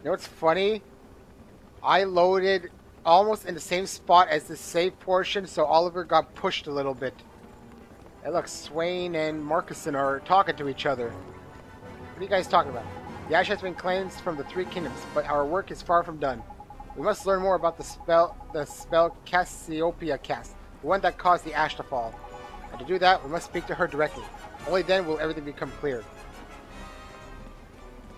know what's funny? I loaded almost in the same spot as the save portion, so Oliver got pushed a little bit. Hey, look, Swain and Marcuson are talking to each other. What are you guys talking about? The ash has been cleansed from the three kingdoms, but our work is far from done. We must learn more about the spell Cassiopeia cast, the one that caused the ash to fall. And to do that, we must speak to her directly. Only then will everything become clear.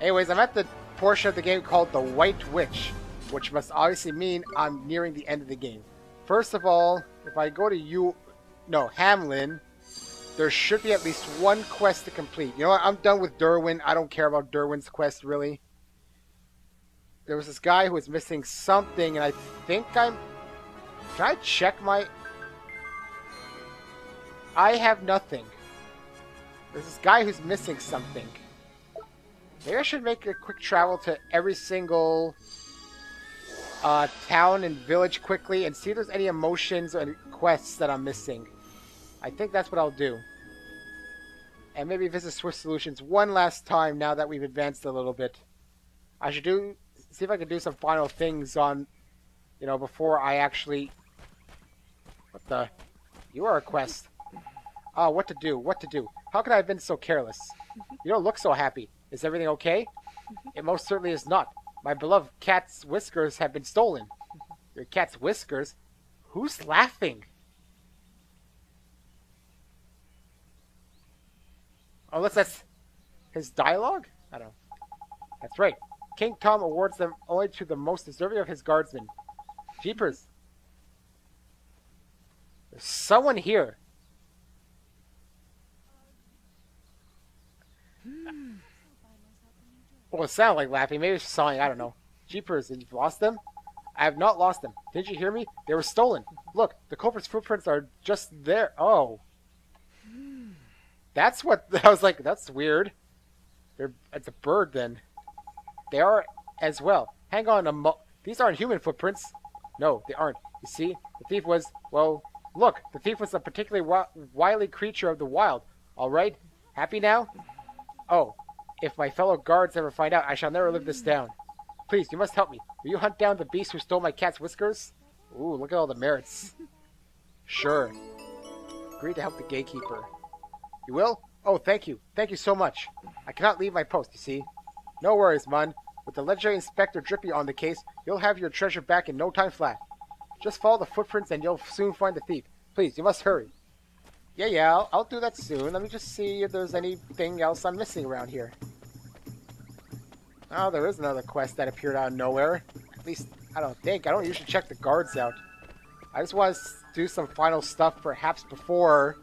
Anyways, I'm at the portion of the game called the White Witch, which must obviously mean I'm nearing the end of the game. First of all, if I go to Hamlin, there should be at least one quest to complete. You know what? I'm done with Derwin. I don't care about Derwin's quest, really. There was this guy who was missing something, and I think Can I check my... I have nothing. There's this guy who's missing something. Maybe I should make a quick travel to every single town and village quickly and see if there's any emotions or any quests that I'm missing. I think that's what I'll do. And maybe visit Swift Solutions one last time now that we've advanced a little bit. I should see if I can do some final things on, before I actually... What the... You are a quest. Oh, what to do? How could I have been so careless? You don't look so happy. Is everything okay? It most certainly is not. My beloved cat's whiskers have been stolen. Your cat's whiskers? Who's laughing? Unless that's his dialogue? I don't know. That's right. King Tom awards them only to the most deserving of his guardsmen. Jeepers. There's someone here. Well, it sounded like laughing. Maybe it's sawing. I don't know. Jeepers, you've lost them? I have not lost them. Didn't you hear me? They were stolen. Look, the culprit's footprints are just there. Oh. That's what... I was like, that's weird. It's a bird, then. They are as well. Hang on these aren't human footprints. No, they aren't. You see, the thief was... Well, look, the thief was a particularly wily creature of the wild. All right? Happy now? Oh. If my fellow guards ever find out, I shall never live this down. Please, you must help me. Will you hunt down the beast who stole my cat's whiskers? Ooh, look at all the merits. Sure. Agree to help the gatekeeper. You will? Oh, thank you. Thank you so much. I cannot leave my post, you see. No worries, man. With the legendary Inspector Drippy on the case, you'll have your treasure back in no time flat. Just follow the footprints and you'll soon find the thief. Please, you must hurry. Yeah, I'll do that soon. Let me just see if there's anything else I'm missing around here. Oh, there is another quest that appeared out of nowhere. At least, I don't think. I don't usually check the guards out. I just want to do some final stuff perhaps before...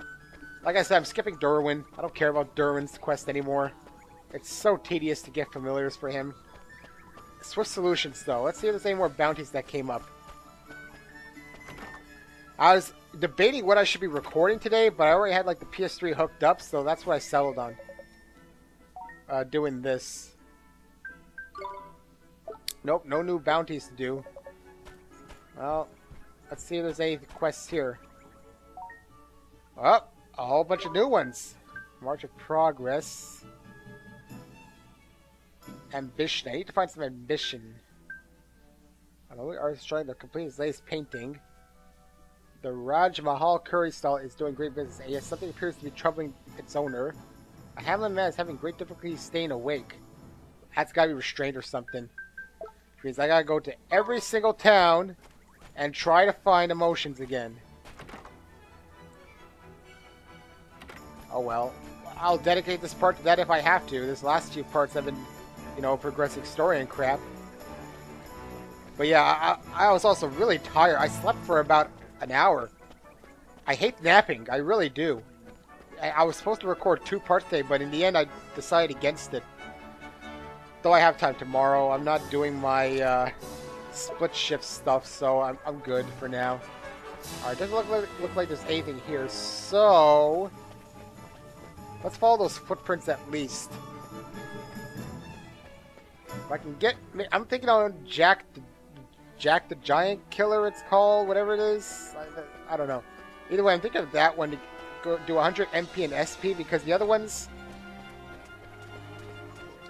Like I said, I'm skipping Derwin. I don't care about Derwin's quest anymore. It's so tedious to get familiars for him. Swift Solutions, though. Let's see if there's any more bounties that came up. I was debating what I should be recording today, but I already had like the PS3 hooked up, so that's what I settled on. Doing this. Nope, no new bounties to do. Well, let's see if there's any quests here. Oh, a whole bunch of new ones. March of Progress. Ambition. I need to find some ambition. I know the artist trying to complete his latest painting. The Raj Mahal curry stall is doing great business, and yet something appears to be troubling its owner. A Hamlin man is having great difficulty staying awake. That's gotta be restrained or something. Which means I gotta go to every single town and try to find emotions again. Oh well. I'll dedicate this part to that if I have to. This last few parts have been, progressing story and crap. But yeah, I was also really tired. I slept for about an hour. I hate napping. I really do. I was supposed to record 2 parts today, but in the end I decided against it. Though I have time tomorrow. I'm not doing my split shift stuff, so I'm good for now. Alright, doesn't look like there's anything here, so... Let's follow those footprints at least. If I can get... I'm thinking on Jack the Giant Killer, it's called, whatever it is. I don't know. Either way, I'm thinking of that one to go do 100 MP and SP, because the other ones...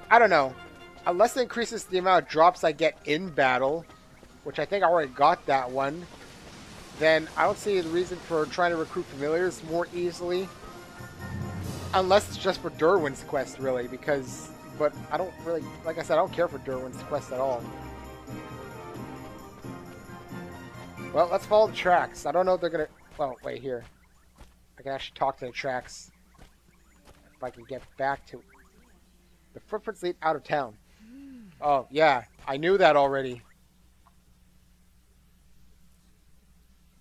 I don't know. Unless it increases the amount of drops I get in battle, which I think I already got that one, then I don't see the reason for trying to recruit familiars more easily. Unless it's just for Derwin's quest, really, because... But I don't really... Like I said, I don't care for Derwin's quest at all. Well, let's follow the tracks. I don't know if they're gonna... Oh, wait, here. I can actually talk to the tracks. If I can get back to... The footprints lead out of town. Oh, yeah. I knew that already.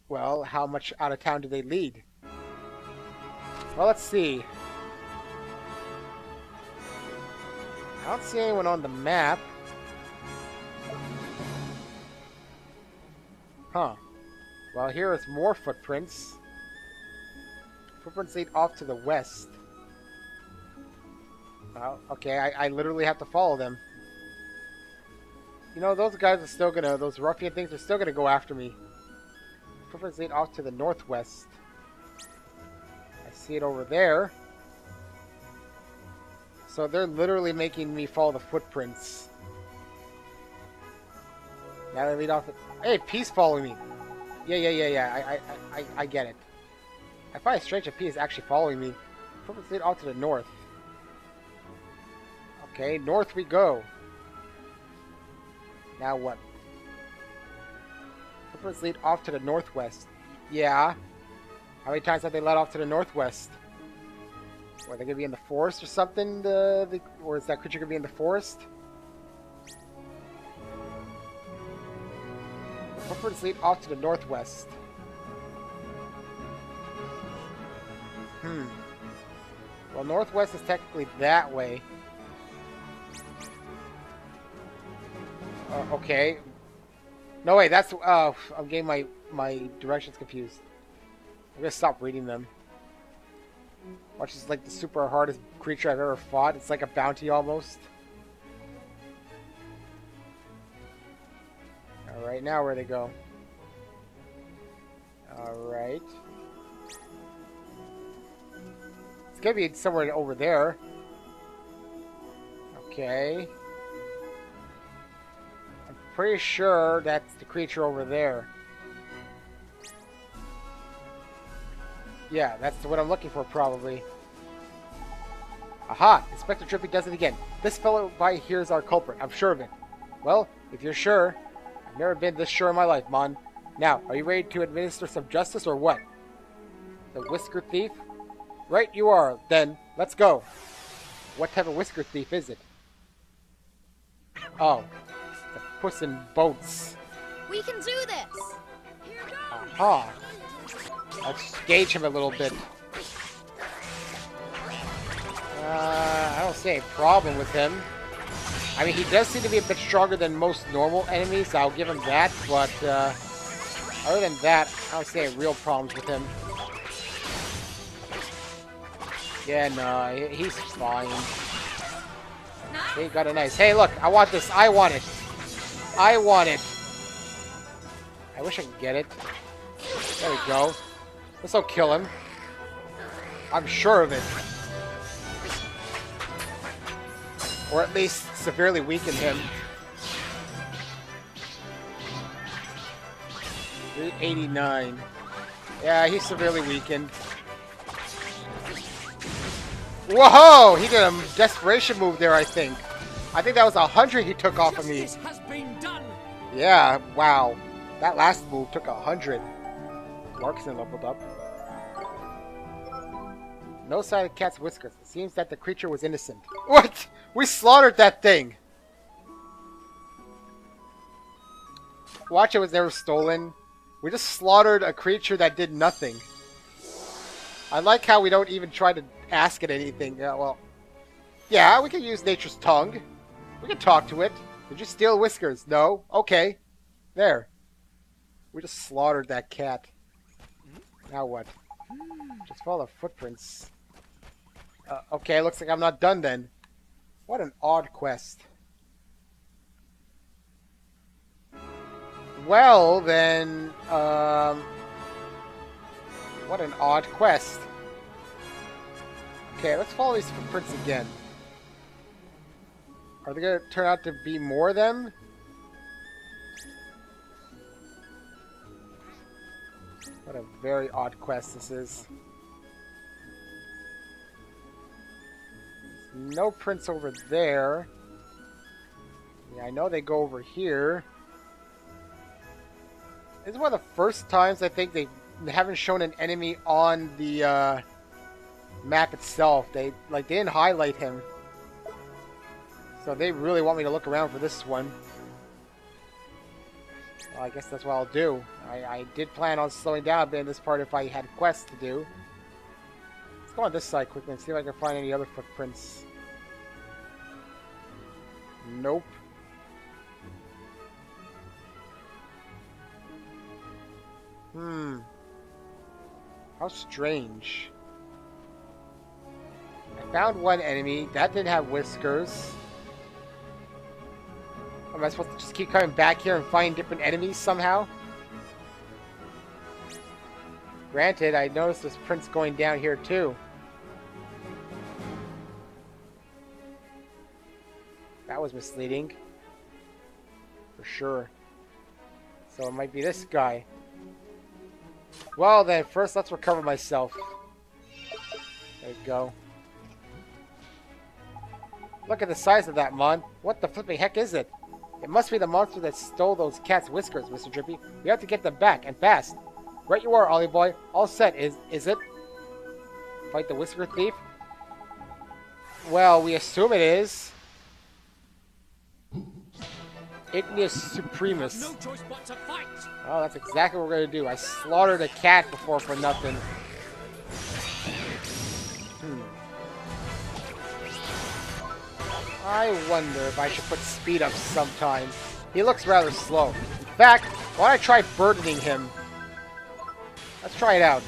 Well, how much out of town do they lead? Well, let's see. I don't see anyone on the map. Huh. Well, here is more footprints. Footprints lead off to the west. Well, okay, I literally have to follow them. You know, those guys are still gonna... Those ruffian things are still gonna go after me. Footprints lead off to the northwest. I see it over there. So they're literally making me follow the footprints. Now they lead off... Hey, Peace following me. Yeah. I get it. I find it strange that P is actually following me. Footprints lead off to the north. Okay, north we go. Now what? Footprints lead off to the northwest. Yeah. How many times have they led off to the northwest? Are they gonna be in the forest or something? Or is that creature gonna be in the forest? Footprints lead off to the northwest. Well, northwest is technically that way. Okay. No, wait, that's... I'm getting my directions confused. I'm gonna stop reading them. Watch, this is like the super hardest creature I've ever fought. It's like a bounty almost. Alright, now where they go? Alright. It's gonna be somewhere over there. Okay. I'm pretty sure that's the creature over there. Yeah, that's what I'm looking for, probably. Aha! Inspector Trippy does it again. This fellow by here is our culprit. I'm sure of it. Well, if you're sure, I've never been this sure in my life, Mon. Now, are you ready to administer some justice or what? The Whisker Thief? Right, you are. Then, let's go. What type of Whisker Thief is it? Oh, the Puss in Boats. We can do this! Here goes. Aha! Let's gauge him a little bit. I don't see any problem with him. I mean, he does seem to be a bit stronger than most normal enemies, so I'll give him that, but other than that, I don't see any real problems with him. Yeah, no, he's fine. He got a nice... Hey, look, I want this. I want it. I want it. I wish I could get it. There we go. This'll kill him. I'm sure of it. Or at least severely weaken him. 389. Yeah, he's severely weakened. Whoa! He did a desperation move there, I think. I think that was 100 he took off of me. Yeah, wow. That last move took 100. Larkson leveled up. No sign of cat's whiskers. It seems that the creature was innocent. What? We slaughtered that thing! Watch, it was never stolen. We just slaughtered a creature that did nothing. I like how we don't even try to ask it anything. Well, yeah, we can use nature's tongue. We can talk to it. Did you steal whiskers? No? Okay. There. We just slaughtered that cat. Now what? Just follow the footprints. Okay, looks like I'm not done then. What an odd quest. Well, then, what an odd quest. Okay, let's follow these footprints again. Are they gonna turn out to be more of them? What a very odd quest this is. No prints over there. Yeah, I know they go over here. This is one of the first times I think they haven't shown an enemy on the map itself. They didn't highlight him. So they really want me to look around for this one. Well, I guess that's what I'll do. I did plan on slowing down a bit in this part if I had quests to do. Let's go on this side quickly and see if I can find any other footprints. Nope. How strange. I found one enemy. That didn't have whiskers. Am I supposed to just keep coming back here and find different enemies somehow? Granted, I noticed this print's going down here too. That was misleading. For sure. So it might be this guy. Well then, first let's recover myself. There you go. Look at the size of that, Mon. What the flipping heck is it? It must be the monster that stole those cat's whiskers, Mr. Drippy. We have to get them back, and fast. Right you are, Ollie boy. All set, is it? Fight the whisker thief? Well, we assume it is. Igneous Supremus. No choice but to fight. Oh, that's exactly what we're gonna do. I slaughtered a cat before for nothing. I wonder if I should put speed up sometime. He looks rather slow. In fact, why don't I try burdening him? Let's try it out.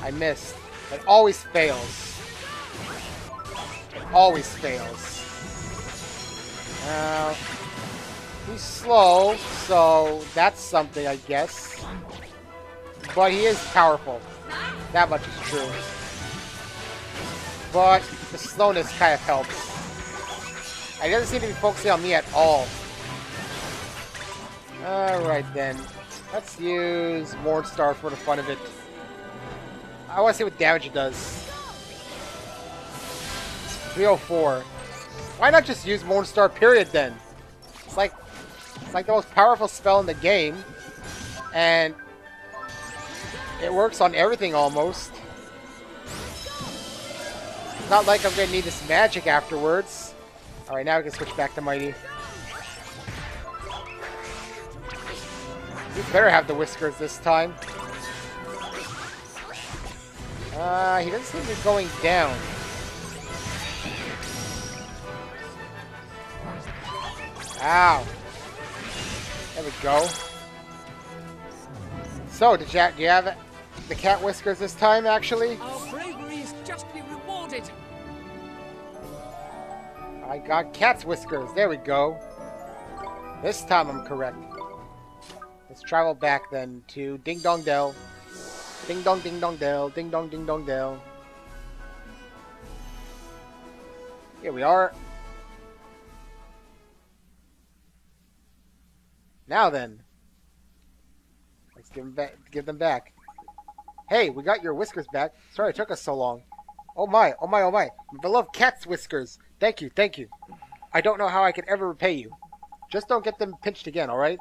I missed. It always fails. It always fails. Now, he's slow, so that's something, I guess. But he is powerful. That much is true. But the slowness kind of helps. He doesn't seem to be focusing on me at all. Alright then. Let's use Mornstar for the fun of it. I want to see what damage it does. 304. Why not just use Mornstar period then? It's like the most powerful spell in the game. And it works on everything almost. It's not like I'm going to need this magic afterwards. Alright, now we can switch back to Mighty. You better have the whiskers this time. He doesn't seem to be going down. Ow. There we go. So, do you have the cat whiskers this time, actually? Our bravery is justly rewarded. I got cat's whiskers. There we go. This time I'm correct. Let's travel back then to Ding Dong Dell. Ding dong ding dong dell. Ding dong ding dong dell. Here we are. Now then. Let's give them back. Hey, we got your whiskers back. Sorry it took us so long. Oh my, oh my, oh my. My beloved cat's whiskers. Thank you, thank you. I don't know how I can ever repay you. Just don't get them pinched again, alright?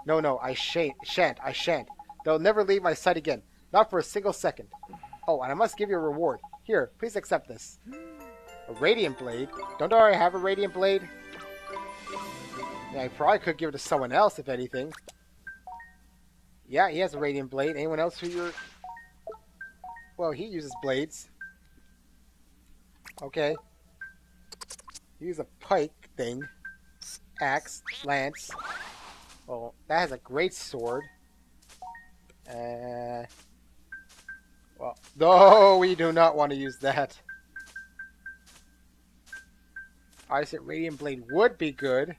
No, I shan't. They'll never leave my sight again. Not for a single second. Oh, and I must give you a reward. Here, please accept this. A radiant blade? Don't I already have a radiant blade? Yeah, I probably could give it to someone else, if anything. Yeah, he has a radiant blade. Anyone else who you're... Well, he uses blades. Okay. Use a pike thing. Axe. Lance. Well, that has a great sword. Well, no, we do not want to use that. I said Radiant Blade would be good.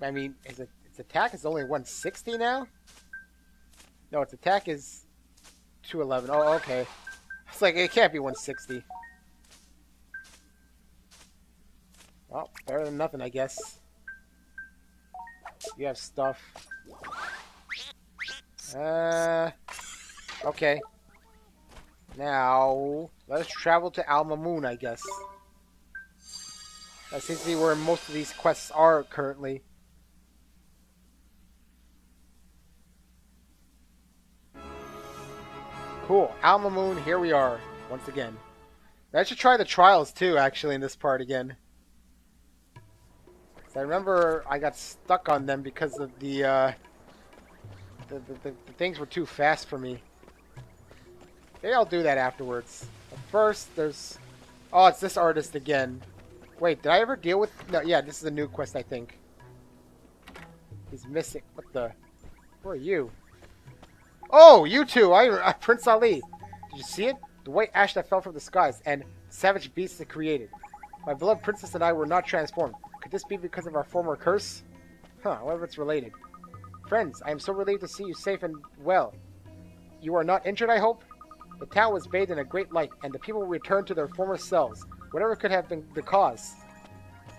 I mean, its attack is only 160 now? No, its attack is 211. Oh, okay. It's like, it can't be 160. Well, better than nothing, I guess. You have stuff. Okay. Now, let us travel to Alma Moon, I guess. That seems to be where most of these quests are currently. Cool. Alma Moon, here we are, once again. I should try the trials, too, actually, in this part again. I remember I got stuck on them because of the things were too fast for me. Maybe I'll do that afterwards. But first, there's... Oh, it's this artist again. Wait, did I ever deal with... No, yeah, this is a new quest, I think. He's missing... What the... Who are you? Oh, you two! I Prince Ali. Did you see it? The white ash that fell from the skies and savage beasts it created. My beloved princess and I were not transformed. Could this be because of our former curse? Huh, however it's related. Friends, I am so relieved to see you safe and well. You are not injured, I hope? The town was bathed in a great light, and the people returned to their former selves. Whatever could have been the cause.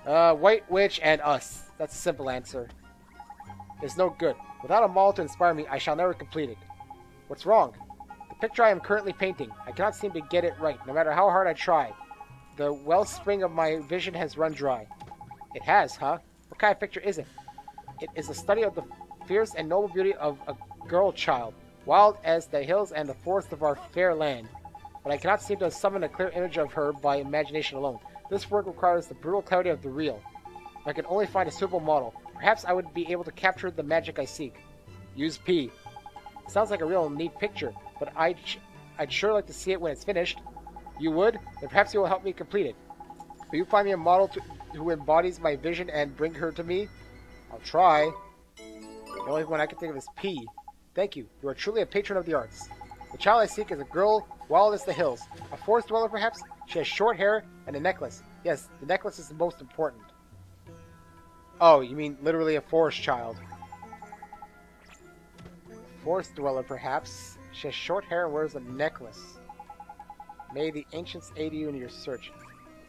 White Witch and us. That's a simple answer. It's no good. Without a model to inspire me, I shall never complete it. What's wrong? The picture I am currently painting. I cannot seem to get it right, no matter how hard I try. The wellspring of my vision has run dry. It has, huh? What kind of picture is it? It is a study of the fierce and noble beauty of a girl child, wild as the hills and the forests of our fair land. But I cannot seem to summon a clear image of her by imagination alone. This work requires the brutal clarity of the real. If I could only find a suitable model, perhaps I would be able to capture the magic I seek. Use P. Sounds like a real neat picture, but I'd sure like to see it when it's finished. You would? Then perhaps you will help me complete it. Will you find me a model who embodies my vision and bring her to me? I'll try. The only one I can think of is P. Thank you. You are truly a patron of the arts. The child I seek is a girl wild as the hills. A forest dweller, perhaps? She has short hair and a necklace. Yes, the necklace is the most important. Oh, you mean literally a forest child. Forest dweller, perhaps. She has short hair and wears a necklace. May the ancients aid you in your search.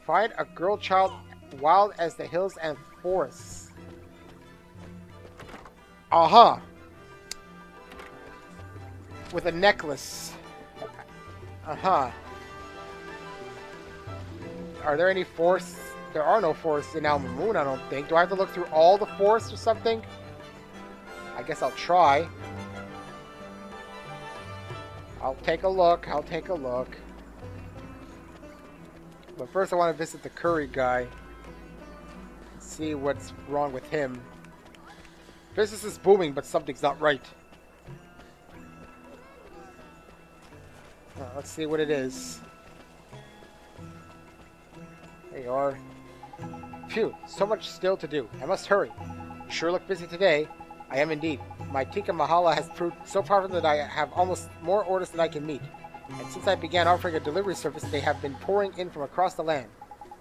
Find a girl child wild as the hills and forests. Uh-huh. With a necklace. Uh-huh. Are there any forests? There are no forests in Alma Moon, I don't think. Do I have to look through all the forests or something? I guess I'll try. I'll take a look. I'll take a look. But first I want to visit the curry guy. See what's wrong with him. Business is booming, but something's not right. Let's see what it is. There you are. Phew, so much still to do. I must hurry. You sure look busy today. I am indeed. My Tikka Mahala has proved so powerful that I have almost more orders than I can meet. And since I began offering a delivery service, they have been pouring in from across the land.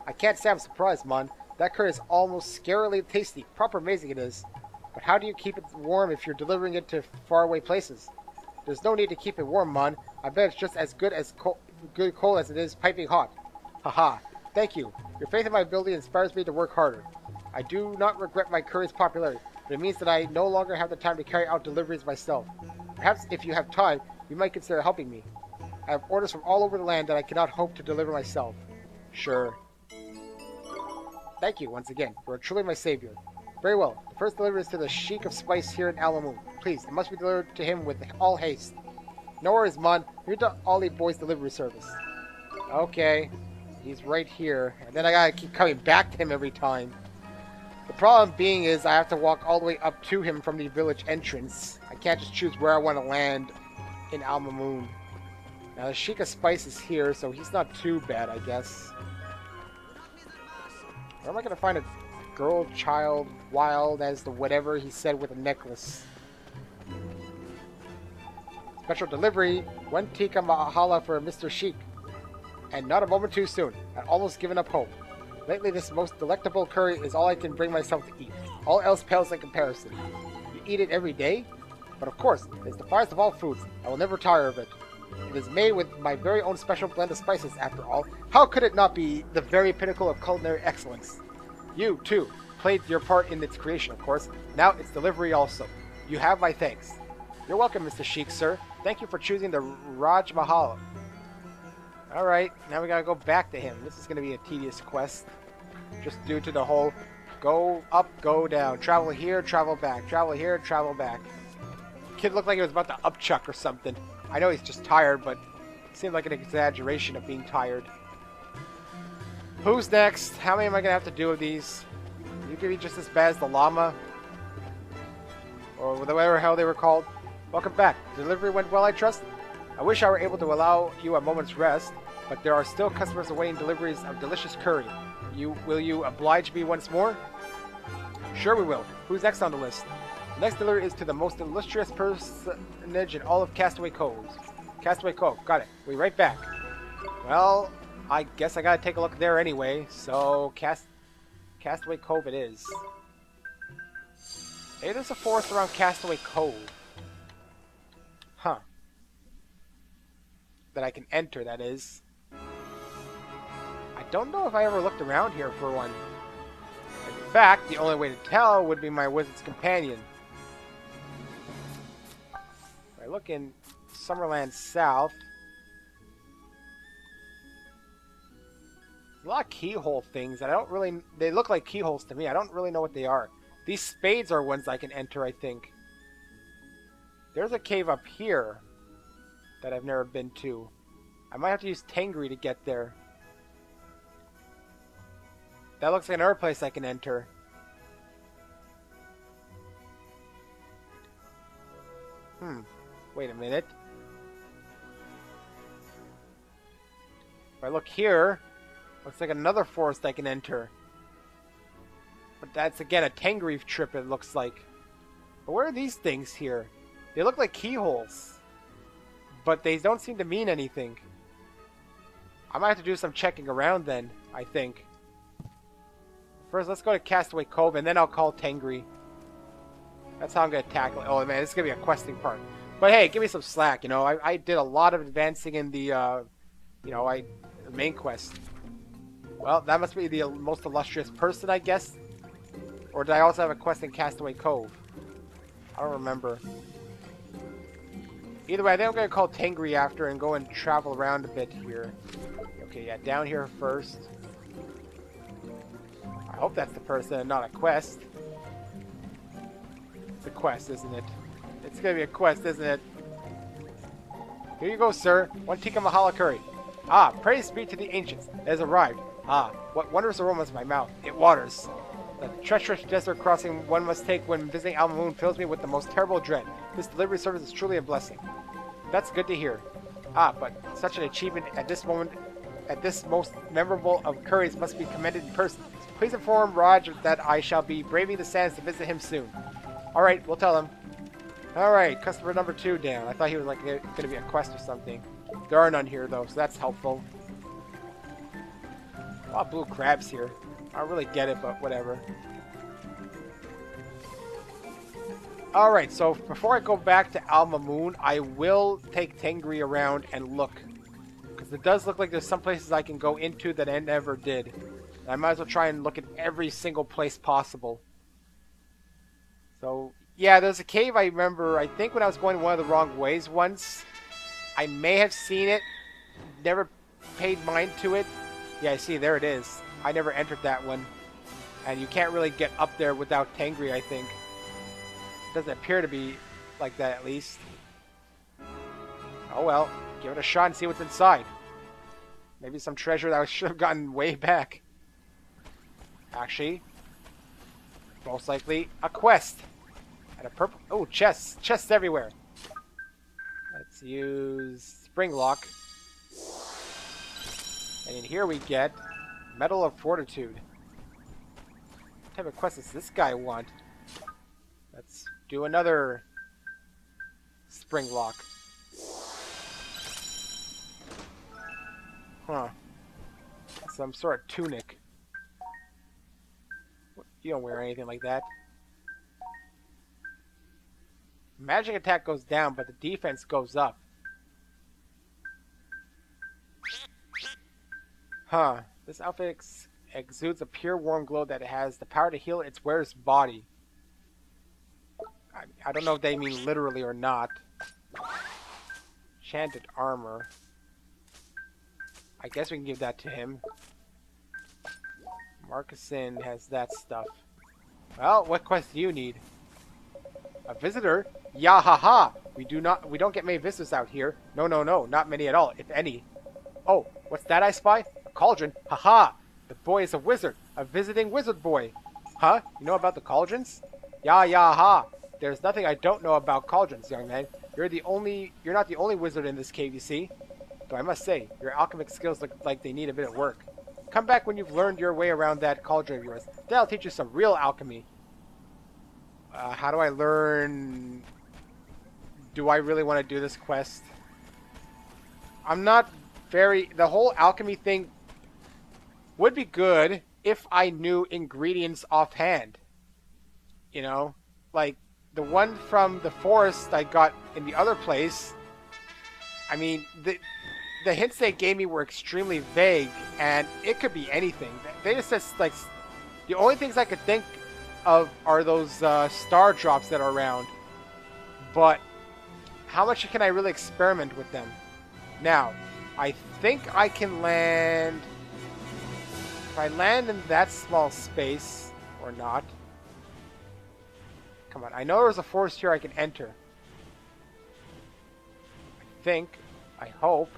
I can't say I'm surprised, Mon. That curry is almost scarily tasty. Proper amazing it is. But how do you keep it warm if you're delivering it to faraway places? There's no need to keep it warm, Mon. I bet it's just as good coal as it is piping hot. Haha. Thank you. Your faith in my ability inspires me to work harder. I do not regret my curry's popularity, but it means that I no longer have the time to carry out deliveries myself. Perhaps if you have time, you might consider helping me. I have orders from all over the land that I cannot hope to deliver myself. Sure. Thank you once again. You are truly my savior. Very well. The first delivery is to the Sheik of Spice here in Alma Moon. Please, it must be delivered to him with all haste. No worries, Mon. Here's the Ollie Boy's delivery service. Okay. He's right here. And then I gotta keep coming back to him every time. The problem being is I have to walk all the way up to him from the village entrance. I can't just choose where I want to land in Alma Moon. Now the Sheik of Spice is here, so he's not too bad, I guess. Where am I gonna find a girl, child, wild as the whatever he said with a necklace? Special delivery, 1 tikka mahala for Mr. Sheik. And not a moment too soon. I'd almost given up hope. Lately, this most delectable curry is all I can bring myself to eat. All else pales in comparison. You eat it every day? But of course, it's the finest of all foods. I will never tire of it. It is made with my very own special blend of spices, after all. How could it not be the very pinnacle of culinary excellence? You, too, played your part in its creation, of course. Now its delivery also. You have my thanks. You're welcome, Mr. Sheik, sir. Thank you for choosing the Raj Mahal. Alright, now we gotta go back to him. This is gonna be a tedious quest. Just due to the whole go up, go down. Travel here, travel back. Travel here, travel back. Kid looked like he was about to upchuck or something. I know he's just tired, but it seemed like an exaggeration of being tired. Who's next? How many am I gonna have to do of these? You could be just as bad as the llama. Or whatever the hell they were called. Welcome back. Delivery went well, I trust? I wish I were able to allow you a moment's rest, but there are still customers awaiting deliveries of delicious curry. Will you oblige me once more? Sure we will. Who's next on the list? The next delivery is to the most illustrious personage in all of Castaway Cove. Castaway Cove. Got it. We'll be right back. Well, I guess I gotta take a look there anyway, so Castaway Cove it is. Hey, there's a forest around Castaway Cove. Huh. That I can enter, that is. I don't know if I ever looked around here for one. In fact, the only way to tell would be my wizard's companion. If I look in Summerland South, a lot of keyhole things that I don't really... They look like keyholes to me. I don't really know what they are. These spades are ones I can enter, I think. There's a cave up here that I've never been to. I might have to use Tengri to get there. That looks like another place I can enter. Wait a minute. If I look here, looks like another forest I can enter. But that's again a Tengri trip, it looks like. But where are these things here? They look like keyholes. But they don't seem to mean anything. I might have to do some checking around then, I think. First, let's go to Castaway Cove, and then I'll call Tengri. That's how I'm going to tackle it. Oh, man, this is going to be a questing part. But hey, give me some slack, you know. I did a lot of advancing in the, the main quest. Well, that must be the most illustrious person, I guess. Or did I also have a quest in Castaway Cove? I don't remember. Either way, I think I'm going to call Tengri after and go and travel around a bit here. Okay, yeah, down here first. I hope that's the person and not a quest. It's a quest, isn't it? It's going to be a quest, isn't it? Here you go, sir. One tikka mahala curry. Ah, praise be to the ancients. It has arrived. Ah, what wondrous aromas in my mouth. It waters. The treacherous desert crossing one must take when visiting Al Moon fills me with the most terrible dread. This delivery service is truly a blessing. That's good to hear. Ah, but such an achievement at this moment, at this most memorable of curries, must be commended in person. Please inform Raj that I shall be braving the sands to visit him soon. Alright, we'll tell him. Alright, customer number 2 down. I thought he was like going to be a quest or something. There are none here though, so that's helpful. A lot of blue crabs here. I don't really get it, but whatever. Alright, so before I go back to Al Moon, I will take Tengri around and look. Because it does look like there's some places I can go into that I never did. And I might as well try and look at every single place possible. So, yeah, there's a cave I remember, I think when I was going one of the wrong ways once. I may have seen it, never paid mind to it. Yeah, I see, there it is. I never entered that one. And you can't really get up there without Tengri, I think. It doesn't appear to be like that, at least. Oh well, give it a shot and see what's inside. Maybe some treasure that I should have gotten way back. Actually, most likely a quest. And a purple... Oh, chests. Chests everywhere. Let's use Spring Lock. And in here we get Medal of Fortitude. What type of quest does this guy want? Let's do another Spring Lock. Huh. Some sort of tunic. You don't wear anything like that. Magic attack goes down, but the defense goes up. Huh. This outfit Exudes a pure warm glow that has the power to heal its wearer's body. I don't know if they mean literally or not. Enchanted armor. I guess we can give that to him. Marcusson has that stuff. Well, what quest do you need? A visitor? Yahaha! We don't get many visitors out here. No, not many at all, if any. Oh, what's that I spy? A cauldron? Haha! The boy is a wizard, a visiting wizard boy. Huh? You know about the cauldrons? Ha! There's nothing I don't know about cauldrons, young man. You're not the only wizard in this cave, you see. Though I must say, your alchemic skills look like they need a bit of work. Come back when you've learned your way around that cauldron of yours. Then I'll teach you some real alchemy. How do I learn... Do I really want to do this quest? I'm not very... The whole alchemy thing would be good if I knew ingredients offhand. You know? Like, the one from the forest I got in the other place... I mean, the hints they gave me were extremely vague, and it could be anything. They just said, like... The only things I could think of are those star drops that are around. But how much can I really experiment with them? Now, I think I can land... If I land in that small space, or not. Come on, I know there's a forest here I can enter. I think, I hope.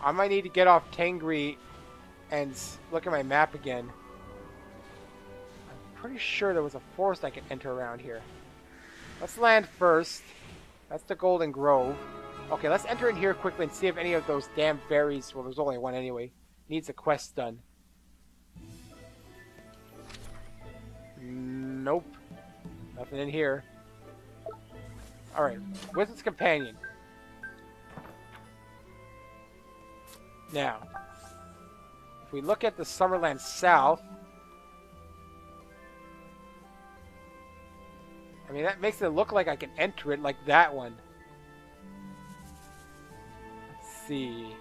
I might need to get off Tangri and look at my map again. I'm pretty sure there was a forest I could enter around here. Let's land first. That's the Golden Grove. Okay, let's enter in here quickly and see if any of those damn berries, well, there's only one anyway, needs a quest done. Nope. Nothing in here. Alright, Wizard's Companion. Now, if we look at the Summerland South, I mean, that makes it look like I can enter it like that one. Let's see.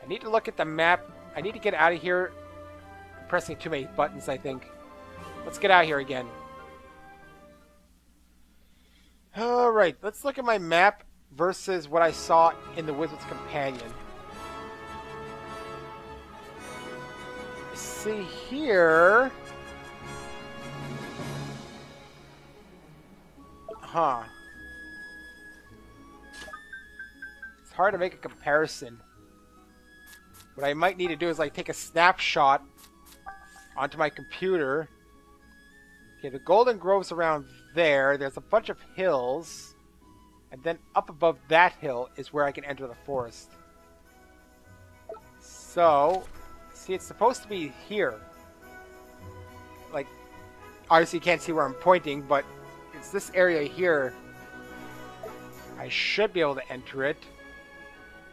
I need to look at the map. I need to get out of here. I'm pressing too many buttons, I think. Let's get out of here again. Alright, let's look at my map versus what I saw in the Wizard's Companion. See here... Huh. It's hard to make a comparison. What I might need to do is like take a snapshot onto my computer. Okay, the Golden Grove's around there. There's a bunch of hills. And then up above that hill is where I can enter the forest. So, see, it's supposed to be here. Like, obviously you can't see where I'm pointing, but it's this area here. I should be able to enter it.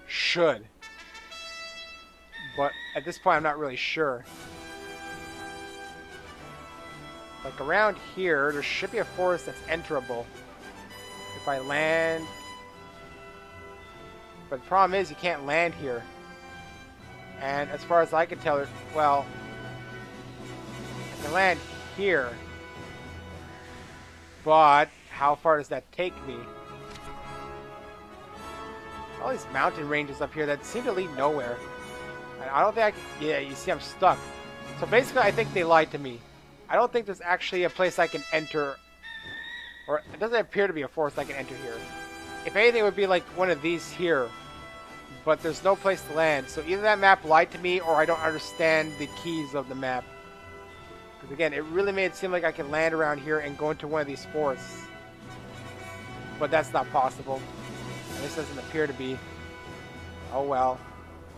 Should. But at this point I'm not really sure. Like around here, there should be a forest that's enterable. If I land... But the problem is you can't land here. And as far as I can tell, well... I can land here. But how far does that take me? All these mountain ranges up here that seem to lead nowhere. I don't think I can... Yeah, you see I'm stuck. So basically I think they lied to me. I don't think there's actually a place I can enter... Or it doesn't appear to be a forest I can enter here. If anything, it would be like one of these here. But there's no place to land. So either that map lied to me or I don't understand the keys of the map. Because again, it really made it seem like I could land around here and go into one of these forests. But that's not possible. And this doesn't appear to be. Oh well.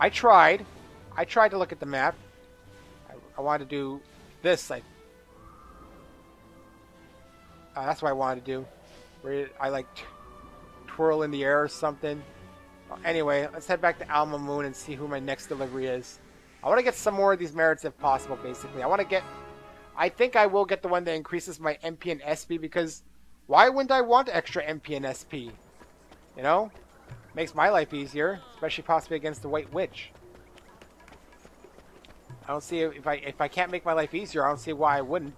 I tried. I tried to look at the map. I wanted to do this. That's what I wanted to do. Where I like twirl in the air or something. Anyway, let's head back to Alma Moon and see who my next delivery is. I want to get some more of these merits if possible, basically. I think I will get the one that increases my MP and SP because why wouldn't I want extra MP and SP? You know? Makes my life easier, especially possibly against the White Witch. don't see if I can't make my life easier. I don't see why I wouldn't.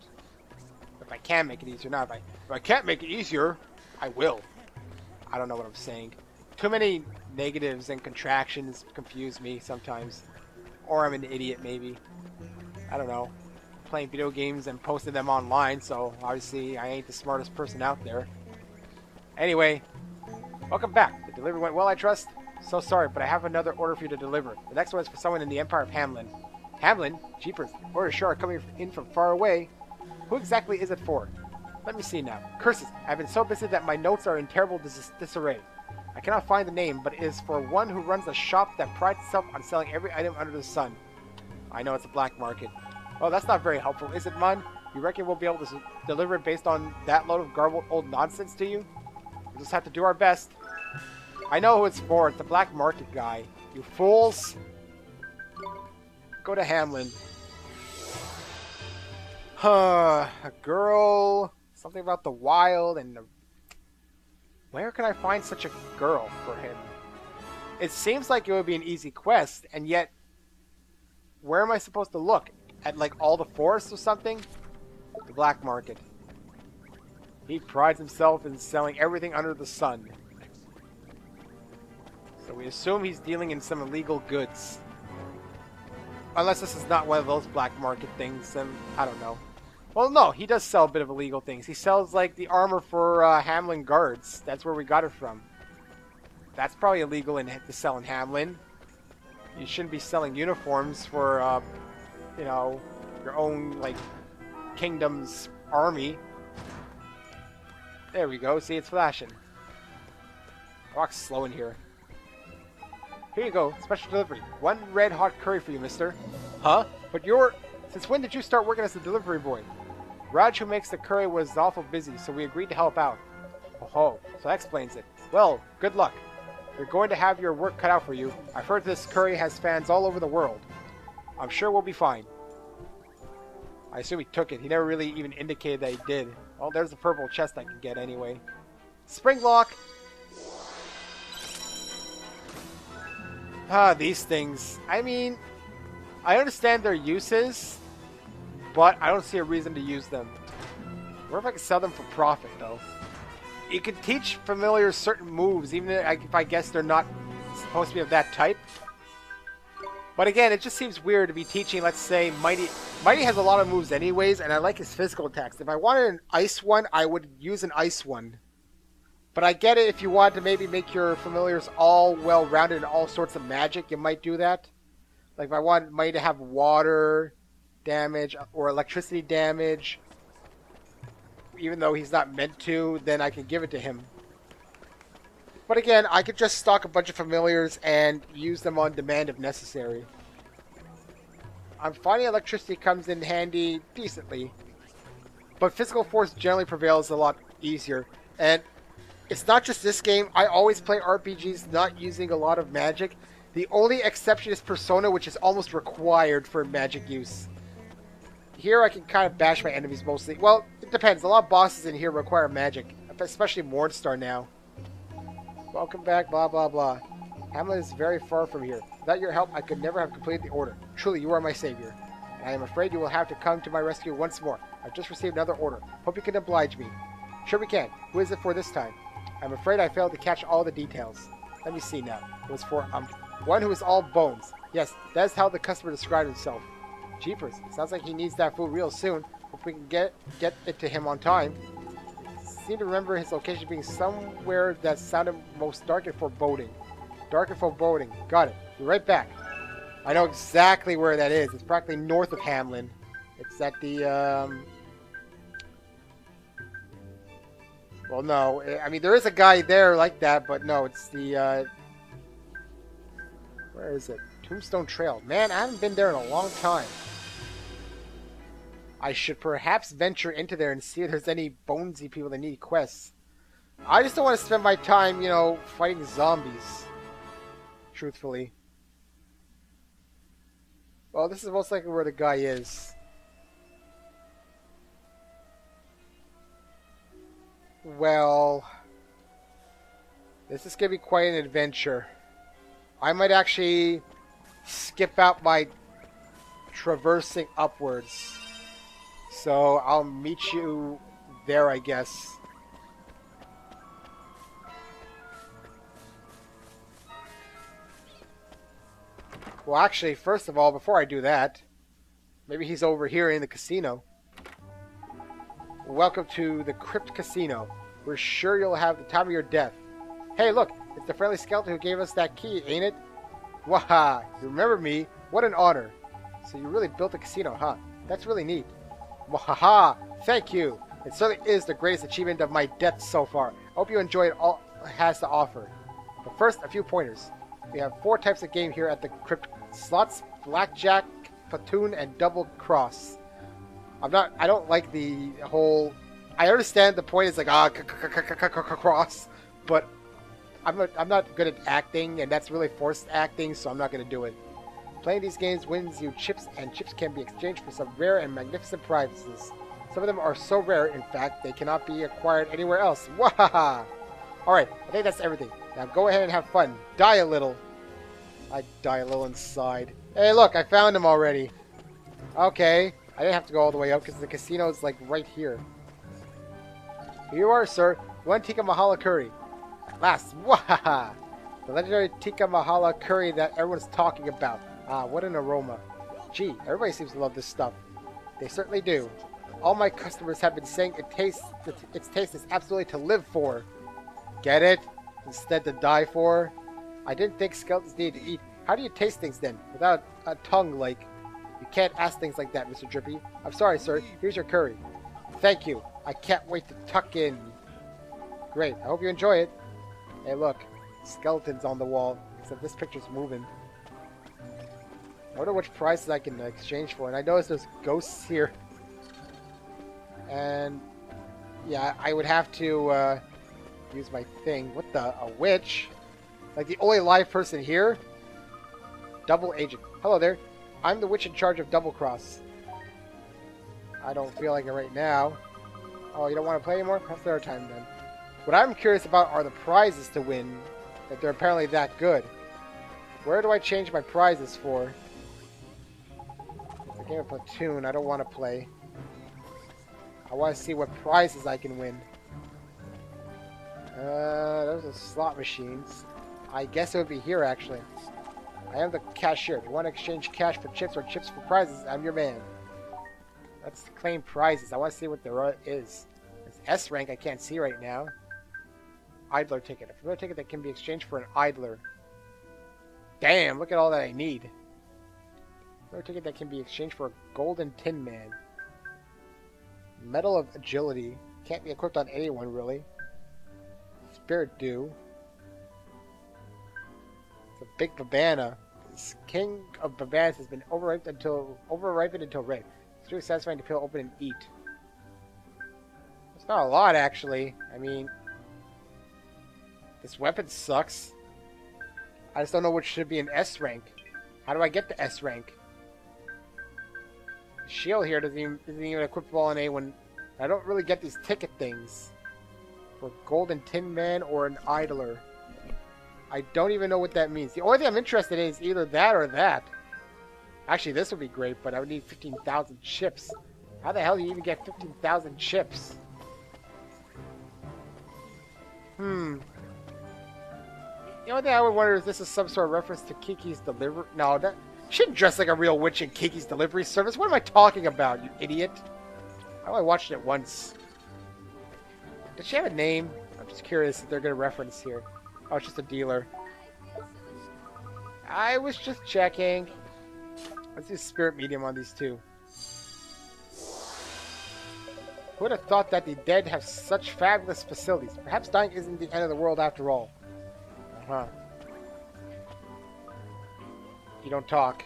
If I can make it easier, not if I can't make it easier, I will. I don't know what I'm saying. Too many negatives and contractions confuse me sometimes, or I'm an idiot maybe. I don't know. Playing video games and posting them online, so obviously I ain't the smartest person out there. Anyway, welcome back. The delivery went well, I trust? So sorry, but I have another order for you to deliver. The next one is for someone in the Empire of Hamlin. Hamlin? Jeepers, orders sure are coming in from far away. Who exactly is it for? Let me see now. Curses, I've been so busy that my notes are in terrible disarray. I cannot find the name, but it is for one who runs a shop that prides itself on selling every item under the sun. I know it's a black market. Well, that's not very helpful, is it, Mun? You reckon we'll be able to deliver it based on that load of garbled old nonsense to you? We'll just have to do our best. I know who it's for. It's the black market guy. You fools! Go to Hamlin. A girl... Something about the wild and... Where can I find such a girl for him? It seems like it would be an easy quest, and yet... Where am I supposed to look? At, like, all the forests or something? The black market. He prides himself in selling everything under the sun. So we assume he's dealing in some illegal goods. Unless this is not one of those black market things, then I don't know. Well, no, he does sell a bit of illegal things. He sells, like, the armor for Hamlin guards. That's where we got it from. That's probably illegal to sell in Hamlin. You shouldn't be selling uniforms for, you know, your own, like, kingdom's army. There we go. See, it's flashing. Walk slow in here. Here you go. Special delivery. 1 red hot curry for you, mister. Huh? But you're... Since when did you start working as a delivery boy? Raj, who makes the curry, was awful busy, so we agreed to help out. Oh, so that explains it. Well, good luck. You're going to have your work cut out for you. I've heard this curry has fans all over the world. I'm sure we'll be fine. I assume he took it. He never really even indicated that he did. Well, there's the purple chest I can get anyway. Spring lock! Ah, these things. I mean, I understand their uses, but I don't see a reason to use them. What if I could sell them for profit, though? You could teach familiars certain moves, even if I guess they're not supposed to be of that type. But again, it just seems weird to be teaching, let's say, Mighty. Mighty has a lot of moves anyways, and I like his physical attacks. If I wanted an ice one, I would use an ice one. But I get it if you want to maybe make your familiars all well-rounded in all sorts of magic, you might do that. Like if I want Mighty to have water damage or electricity damage, even though he's not meant to, then I can give it to him. But again, I could just stock a bunch of familiars and use them on demand if necessary. I'm finding electricity comes in handy decently. But physical force generally prevails a lot easier. And it's not just this game. I always play RPGs not using a lot of magic. The only exception is Persona, which is almost required for magic use. Here I can kind of bash my enemies mostly. Well, it depends. A lot of bosses in here require magic. Especially Mornstar now. Welcome back, blah blah blah. Hamlin is very far from here. Without your help, I could never have completed the order. Truly, you are my savior. And I am afraid you will have to come to my rescue once more. I've just received another order. Hope you can oblige me. Sure we can. Who is it for this time? I'm afraid I failed to catch all the details. Let me see now. It was for, one who is all bones. Yes, that is how the customer described himself. Jeepers. Sounds like he needs that food real soon. Hope we can get it to him on time. I seem to remember his location being somewhere that sounded most dark and foreboding. Dark and foreboding. Got it. Be right back. I know exactly where that is. It's practically north of Hamlin. It's at the, well, no. I mean, there is a guy there like that, but no, it's the, where is it? Tombstone Trail. Man, I haven't been there in a long time. I should perhaps venture into there and see if there's any bonesy people that need quests. I just don't want to spend my time, you know, fighting zombies. Truthfully. Well, this is most likely where the guy is. Well, this is going to be quite an adventure. I might actually skip out my traversing upwards. So I'll meet you there, I guess. Well, actually, first of all, before I do that, maybe he's over here in the casino. Welcome to the Crypt Casino. We're sure you'll have the time of your death. Hey, look, it's the friendly skeleton who gave us that key, ain't it? Waha! You remember me? What an honor. So you really built a casino, huh? That's really neat. Wahaha! Thank you. It certainly is the greatest achievement of my death so far. I hope you enjoyed all it has to offer. But first, a few pointers. We have 4 types of game here at the Crypt: slots, blackjack, platoon, and double cross. I don't like the whole. I understand the point is like cross, but I'm not good at acting, and that's really forced acting, so I'm not going to do it. Playing these games wins you chips, and chips can be exchanged for some rare and magnificent prizes. Some of them are so rare, in fact, they cannot be acquired anywhere else. Wahaha! Alright, I think that's everything. Now go ahead and have fun. Die a little. I die a little inside. Hey, look, I found him already. Okay, I didn't have to go all the way up because the casino is like right here. Here you are, sir. 1 tikka mahala curry. Last. Wahaha! The legendary tikka mahala curry that everyone's talking about. Ah, what an aroma. Gee, everybody seems to love this stuff. They certainly do. All my customers have been saying its taste is absolutely to live for. Get it? Instead to die for? I didn't think skeletons needed to eat. How do you taste things then? Without a tongue, like? You can't ask things like that, Mr. Drippy. I'm sorry, sir. Here's your curry. Thank you. I can't wait to tuck in. Great. I hope you enjoy it. Hey, look. Skeletons on the wall. Except this picture's moving. I wonder which prizes I can exchange for. And I noticed there's ghosts here. And yeah, I would have to use my thing. What the? A witch? Like the only live person here? Double agent. Hello there. I'm the witch in charge of Double Cross. I don't feel like it right now. Oh, you don't want to play anymore? Perhaps another time then. What I'm curious about are the prizes to win. That they're apparently that good. Where do I change my prizes for? The game of Platoon. I don't want to play. I want to see what prizes I can win. Those are slot machines. I guess it would be here, actually. I am the cashier. If you want to exchange cash for chips or chips for prizes, I'm your man. Let's claim prizes. I want to see what there is. It's S rank I can't see right now. Idler ticket. A familiar ticket that can be exchanged for an idler. Damn, look at all that I need. Familiar ticket that can be exchanged for a golden tin man. Medal of Agility. Can't be equipped on anyone, really. Spirit Dew. It's a big Babana. This King of Babanas has been overripened until red. It's really satisfying to peel open and eat. It's not a lot, actually. I mean, this weapon sucks. I just don't know which should be an S rank. How do I get the S rank? Shield here isn't even equipable on anyone. I don't really get these ticket things. For Golden Tin Man or an Idler. I don't even know what that means. The only thing I'm interested in is either that or that. Actually, this would be great, but I would need 15,000 chips. How the hell do you even get 15,000 chips? The only thing I would wonder is this is some sort of reference to Kiki's delivery. No, that she didn't dress like a real witch in Kiki's delivery service. What am I talking about, you idiot? I only watched it once. Did she have a name? I'm just curious if they're going to reference here. Oh, it's just a dealer. I was just checking. Let's do spirit medium on these two. Who would have thought that the dead have such fabulous facilities? Perhaps dying isn't the end of the world after all. Uh-huh. You don't talk.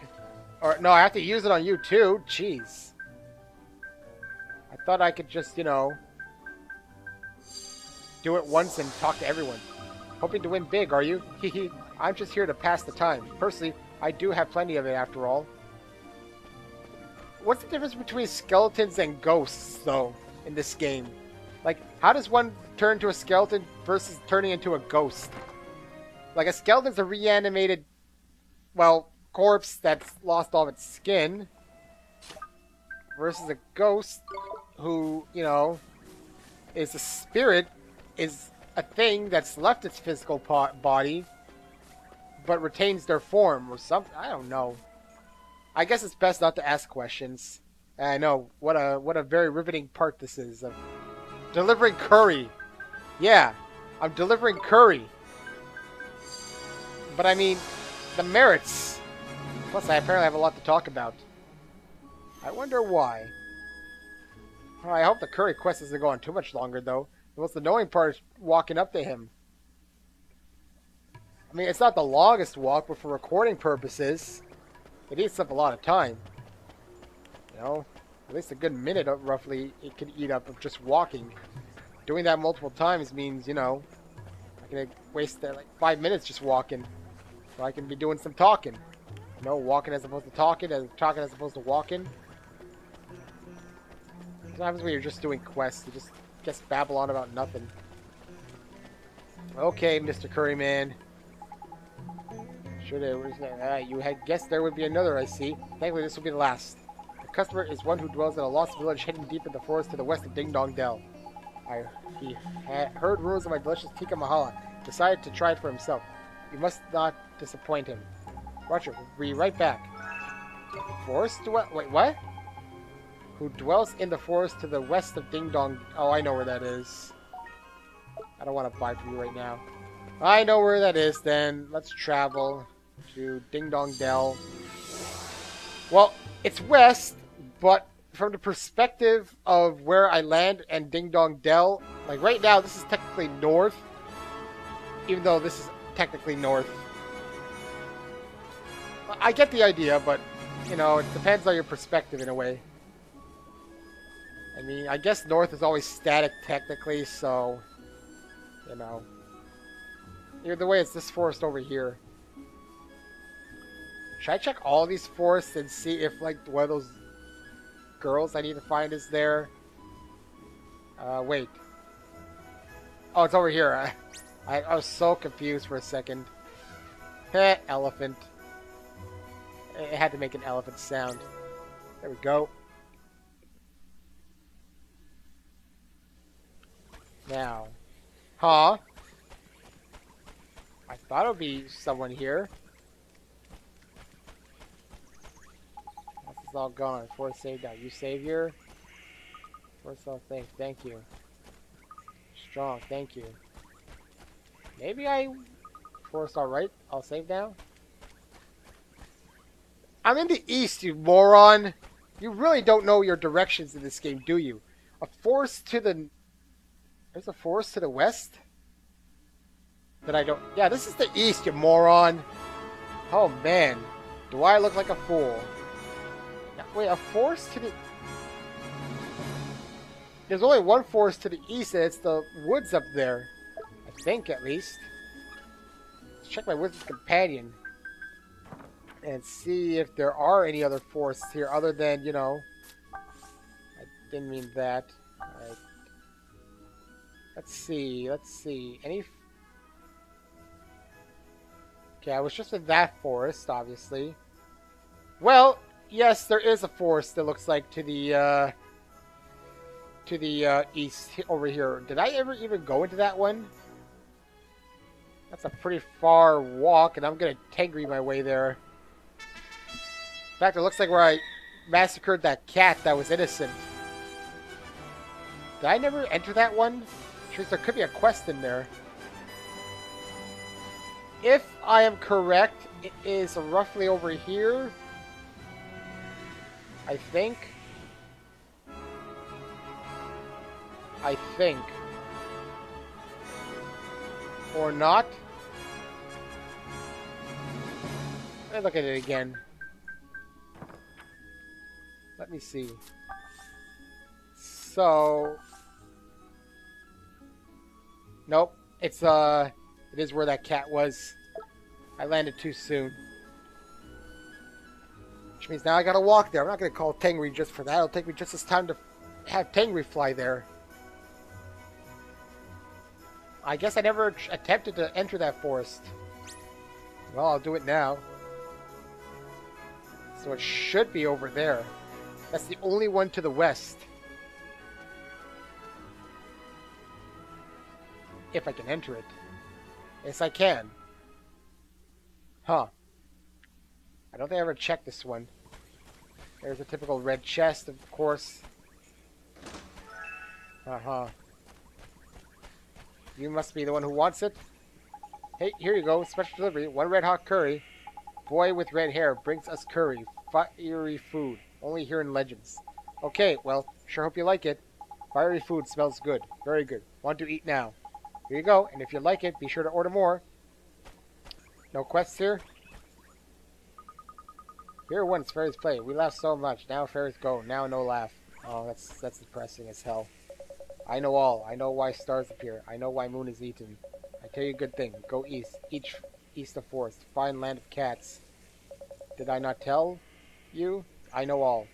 Or, no, I have to use it on you too. Jeez. I thought I could just, you know, do it once and talk to everyone. Hoping to win big, are you? Hehe. I'm just here to pass the time. Personally, I do have plenty of it after all. What's the difference between skeletons and ghosts, though, in this game? Like, how does one turn into a skeleton versus turning into a ghost? Like, a skeleton's a reanimated, well, corpse that's lost all of its skin. versus a ghost who, you know, is a spirit, is a thing that's left its physical body, but retains their form or something. I don't know. I guess it's best not to ask questions. And I know what a very riveting part this is of delivering curry. Yeah, I'm delivering curry. But I mean, the merits. Plus, I apparently have a lot to talk about. I wonder why. Oh, I hope the curry quest isn't going too much longer, though. The most annoying part is walking up to him. I mean, it's not the longest walk, but for recording purposes, it eats up a lot of time. You know, at least a good minute, roughly, it can eat up of just walking. Doing that multiple times means, you know, I can waste like 5 minutes just walking. So I can be doing some talking. You know, walking as opposed to talking, and talking as opposed to walking. What happens when you're just doing quests? You just babble on about nothing. Okay, Mr. Curryman. Sure there was you had guessed there would be another, I see. Thankfully, this will be the last. The customer is one who dwells in a lost village hidden deep in the forest to the west of Ding Dong Dell. He had heard rumors of my delicious tikka mahala. Decided to try it for himself. You must not disappoint him. Roger, we'll be right back. Forest dwell... Wait, what? Who dwells in the forest to the west of Ding Dong... Oh, I know where that is. I don't want to buy from you right now. I know where that is, then. Let's travel to Ding Dong Dell. Well, it's west, but from the perspective of where I land and Ding Dong Dell, like right now, this is technically north, even though this is technically north. I get the idea, but, you know, it depends on your perspective in a way. I mean, I guess north is always static technically, so, you know. Either way, it's this forest over here. Should I check all these forests and see if, like, one of those girls I need to find is there? Wait. Oh, it's over here. I was so confused for a second. Elephant. It had to make an elephant sound. There we go. Now. Huh? I thought it would be someone here. This is all gone. Force saved out. You save here? Force all safe. Thank you. Strong. Thank you. Maybe I... Force alright. I'll save now. I'm in the east, you moron! You really don't know your directions in this game, do you? A forest to the... There's a forest to the west? That I don't... Yeah, this is the east, you moron! Oh, man. Do I look like a fool? Now, wait, a forest to the... There's only one forest to the east, and it's the woods up there. I think, at least. Let's check my woods companion. And see if there are any other forests here other than, you know... I didn't mean that. Alright. Let's see. Any... Okay, I was just in that forest, obviously. Well, yes, there is a forest that looks like to the east over here. Did I ever even go into that one? That's a pretty far walk, and I'm gonna Tengri my way there. In fact, it looks like where I massacred that cat that was innocent. Did I never enter that one? Sure, there could be a quest in there. If I am correct, it is roughly over here. I think. Or not. Let me look at it again. Let me see. So... Nope. It's, it is where that cat was. I landed too soon. Which means now I gotta walk there. I'm not gonna call Tengri just for that. It'll take me just as time to have Tengri fly there. I guess I never attempted to enter that forest. Well, I'll do it now. So it should be over there. That's the only one to the west. If I can enter it. Yes, I can. Huh. I don't think I ever checked this one. There's a typical red chest, of course. Uh-huh. You must be the one who wants it. Hey, here you go. Special delivery. 1 red hot curry. Boy with red hair brings us curry. Fiery food. Only here in Legends. Okay, well, sure hope you like it. Fiery food smells good. Very good. Want to eat now. Here you go. And if you like it, be sure to order more. No quests here? Here once fairies play. We laughed so much. Now fairies go. Now no laugh. Oh, that's depressing as hell. I know all. I know why stars appear. I know why moon is eaten. I tell you a good thing. Go east. East of forest. Find land of cats. Did I not tell you? I know all.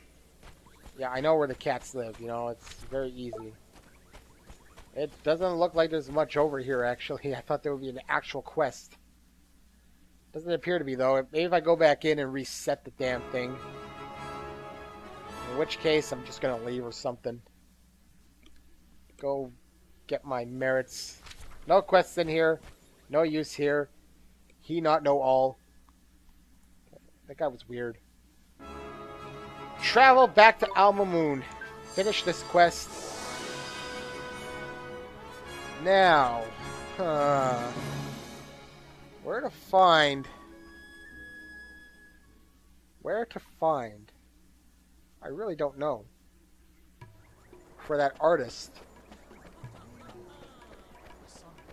Yeah, I know where the cats live. You know, it's very easy. It doesn't look like there's much over here, actually. I thought there would be an actual quest. Doesn't appear to be, though. Maybe if I go back in and reset the damn thing. In which case, I'm just going to leave or something. Go get my merits. No quests in here. No use here. He not know all. That guy was weird. Travel back to Alma Moon. Finish this quest. Now. Where to find... I really don't know. For that artist.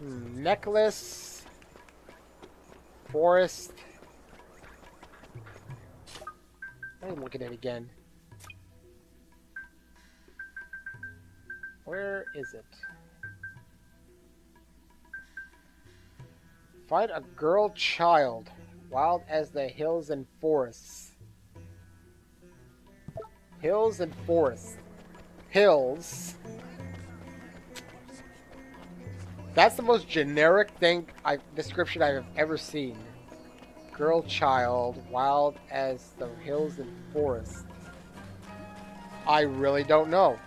Necklace. Forest. I'm looking at it again. Where is it? Find a girl child, wild as the hills and forests. Hills and forests. Hills. That's the most generic description I have ever seen. Girl child, wild as the hills and forests. I really don't know.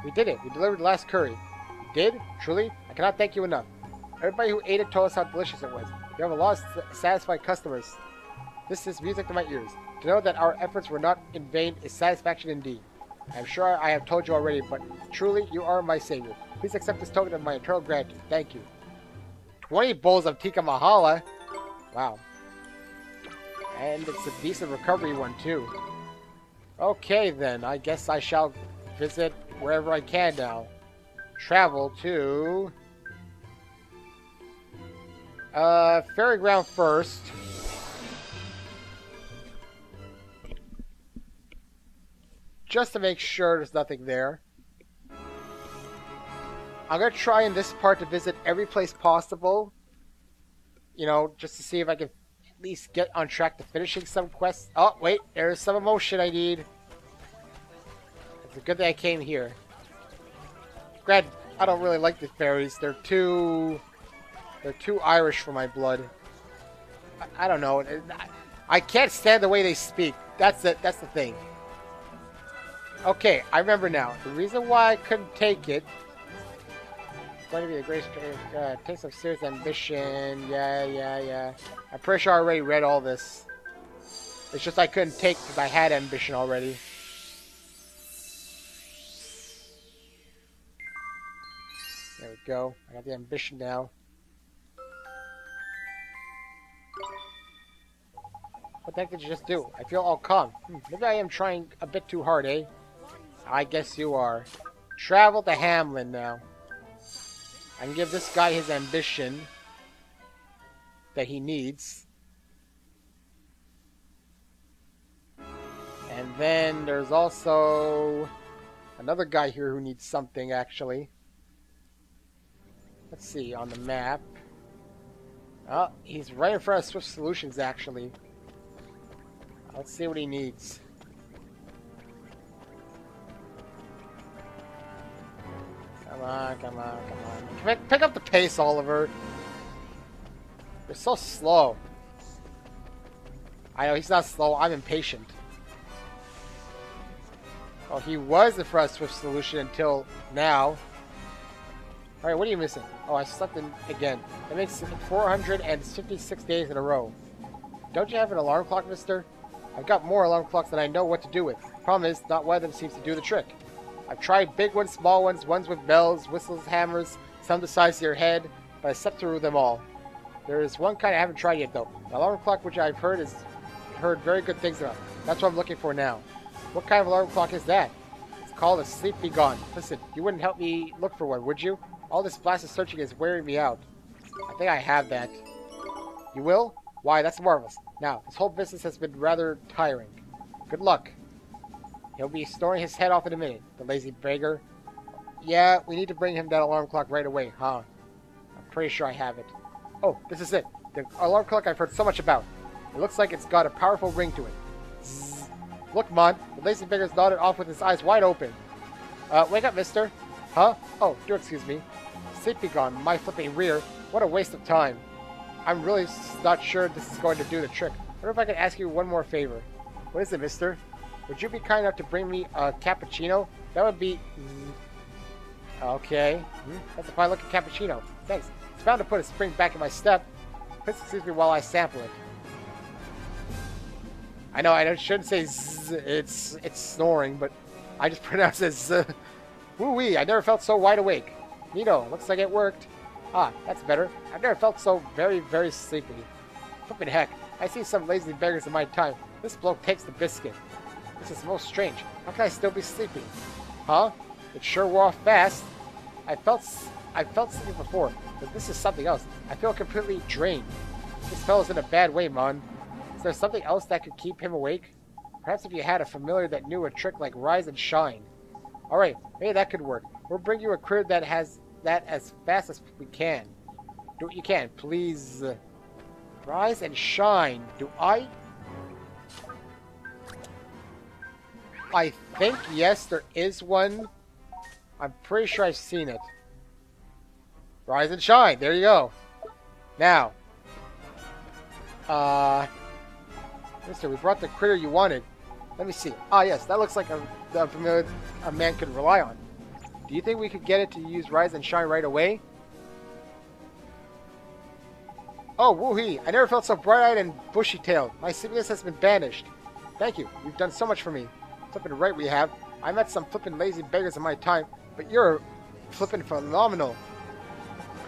We did it. We delivered the last curry. You did? Truly? I cannot thank you enough. Everybody who ate it told us how delicious it was. You have a lot of satisfied customers. This is music to my ears. To know that our efforts were not in vain is satisfaction indeed. I am sure I have told you already, but truly, you are my savior. Please accept this token of my eternal gratitude. Thank you. 20 bowls of Tikka Mahala. Wow. And it's a decent recovery one, too. Okay, then. I guess I shall visit wherever I can now. Travel to... Fairy Ground first. Just to make sure there's nothing there. I'm going to try in this part to visit every place possible. You know, just to see if I can at least get on track to finishing some quests. Oh, wait. There's some emotion I need. It's a good thing I came here. Granted, I don't really like the fairies. They're too Irish for my blood. I don't know. I can't stand the way they speak. That's it. That's the thing. Okay, I remember now. The reason why I couldn't take it... It's going to be a great taste of serious ambition. Yeah. I'm pretty sure I already read all this. It's just I couldn't take because I had ambition already. There we go. I got the ambition now. What the heck did you just do? I feel all calm. Maybe I am trying a bit too hard, eh? I guess you are. Travel to Hamlin now. I can give this guy his ambition that he needs. And then there's also another guy here who needs something, actually. Let's see, on the map. Oh, he's right in front of Swift Solutions, actually. Let's see what he needs. Come on. Pick up the pace, Oliver. You're so slow. I know, he's not slow. I'm impatient. Oh, he was the first swift solution until now. Alright, what are you missing? Oh, I slept in again. That makes it 456 days in a row. Don't you have an alarm clock, mister? I've got more alarm clocks than I know what to do with. Problem is, not one of them seems to do the trick. I've tried big ones, small ones, ones with bells, whistles, hammers, some the size of your head, but I slept through them all. There is one kind I haven't tried yet, though. An alarm clock which I've heard very good things about. That's what I'm looking for now. What kind of alarm clock is that? It's called a Sleep Be Gone. Listen, you wouldn't help me look for one, would you? All this blasted searching is wearing me out. I think I have that. You will? Why, that's marvelous. Now, this whole business has been rather tiring. Good luck. He'll be snoring his head off in a minute, the lazy beggar. Yeah, we need to bring him that alarm clock right away, huh? I'm pretty sure I have it. Oh, this is it. The alarm clock I've heard so much about. It looks like it's got a powerful ring to it. Zzz. Look, Mon. The lazy beggar's nodded off with his eyes wide open. Wake up, mister. Huh? Oh, do excuse me. Sleep be gone, my flipping rear. What a waste of time. I'm really not sure this is going to do the trick. I wonder if I could ask you one more favor. What is it, mister? Would you be kind enough to bring me a cappuccino? That would be... Okay. That's a fine looking cappuccino. Thanks. It's bound to put a spring back in my step. Please excuse me while I sample it. I know I shouldn't say zzz, it's snoring, but I just pronounce it zzz. Woo-wee, I never felt so wide awake. Neato, looks like it worked. Ah, that's better. I've never felt so very, very sleepy. Flippin' heck, I see some lazy beggars in my time. This bloke takes the biscuit. This is most strange. How can I still be sleepy? Huh? It sure wore off fast. I felt sleepy before, but this is something else. I feel completely drained. This fellow's in a bad way, Mon. Is there something else that could keep him awake? Perhaps if you had a familiar that knew a trick like Rise and Shine. Alright, maybe that could work. We'll bring you a critter that has that as fast as we can. Do what you can, please. Rise and Shine. Do I think, yes, there is one. I'm pretty sure I've seen it. Rise and Shine. There you go. Now. Mister, we brought the critter you wanted. Let me see. Ah, yes, that looks like a familiar a man could rely on. Do you think we could get it to use Rise and Shine right away? Oh, woohoo! I never felt so bright-eyed and bushy-tailed. My sleepiness has been banished. Thank you. You've done so much for me. Flippin' right we have. I met some flippin' lazy beggars in my time, but you're flippin' phenomenal.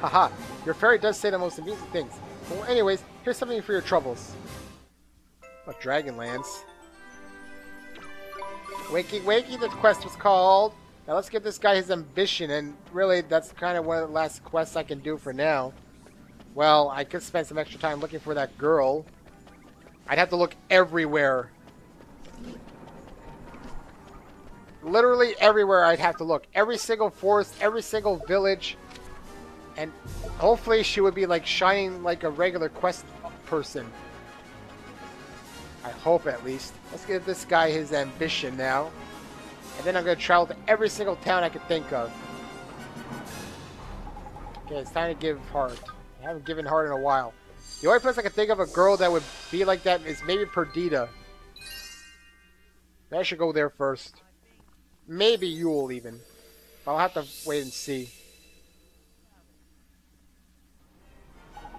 Haha, your fairy does say the most amusing things. Well, anyways, here's something for your troubles. Oh, Dragonlance. Wakey wakey, the quest was called. Now let's give this guy his ambition, and really that's kind of one of the last quests I can do for now. Well, I could spend some extra time looking for that girl. I'd have to look everywhere. Literally everywhere I'd have to look. Every single forest, every single village. And hopefully she would be like shining like a regular quest person. I hope at least. Let's give this guy his ambition now. And then I'm going to travel to every single town I could think of. Okay, it's time to give heart. I haven't given heart in a while. The only place I can think of a girl that would be like that is maybe Perdita. Maybe I should go there first. Maybe Yule even. But I'll have to wait and see.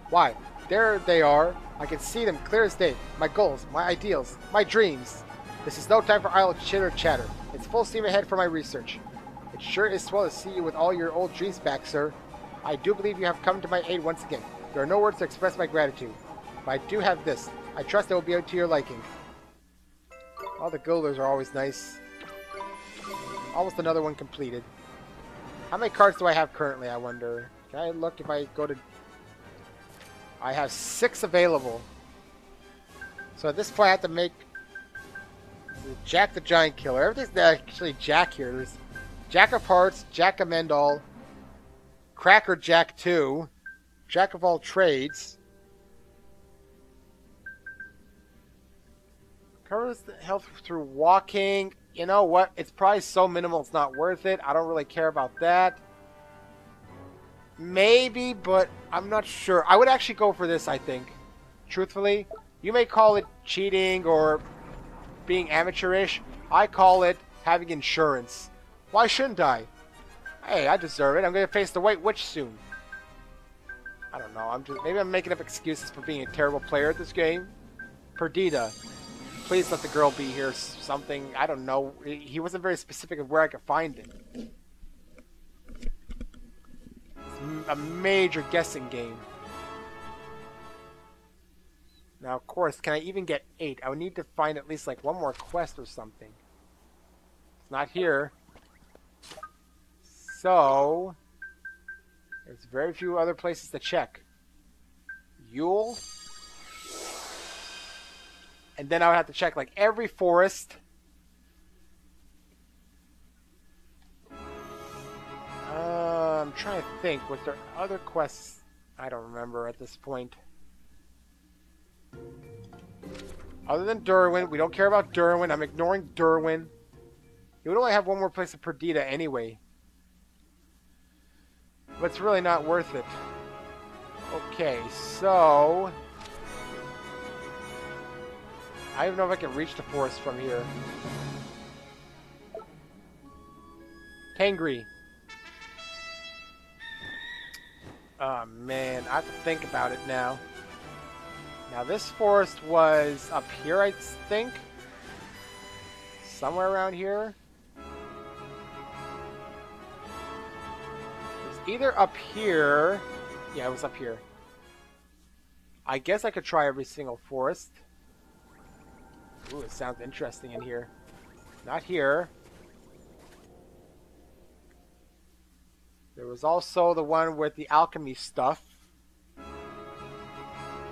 Why? There they are. I can see them clear as day. My goals, my ideals, my dreams. This is no time for idle chitter-chatter. It's full steam ahead for my research. It sure is swell to see you with all your old dreams back, sir. I do believe you have come to my aid once again. There are no words to express my gratitude. But I do have this. I trust it will be to your liking. All the guilders are always nice. Almost another one completed. How many cards do I have currently, I wonder? Can I look if I go to... I have 6 available. So at this point I have to make Jack the Giant Killer. Everything's actually Jack here. There's Jack of Hearts, Jack of Mendal, Cracker Jack 2, Jack of all trades. Covers the health through walking. You know what? It's probably so minimal it's not worth it. I don't really care about that. Maybe, but I'm not sure. I would actually go for this, I think. Truthfully, You may call it cheating or being amateurish. I call it having insurance. Why shouldn't I? Hey, I deserve it. I'm going to face the White Witch soon. I don't know. Maybe I'm making up excuses for being a terrible player at this game. Perdita. Please let the girl be here. Something. I don't know. He wasn't very specific of where I could find it. It's a major guessing game. Now, of course, can I even get 8? I would need to find at least like one more quest or something. It's not here. So, there's very few other places to check. Yule. And then I would have to check like every forest. I'm trying to think. Was there other quests? I don't remember at this point. Other than Derwin. We don't care about Derwin. I'm ignoring Derwin. You would only have one more place of Perdita anyway. But it's really not worth it. Okay, so... I don't know if I can reach the forest from here. Tangri. Oh man, I have to think about it now. Now this forest was up here, I think. Somewhere around here. It's either up here. Yeah, it was up here. I guess I could try every single forest. Ooh, it sounds interesting in here. Not here. There was also the one with the alchemy stuff.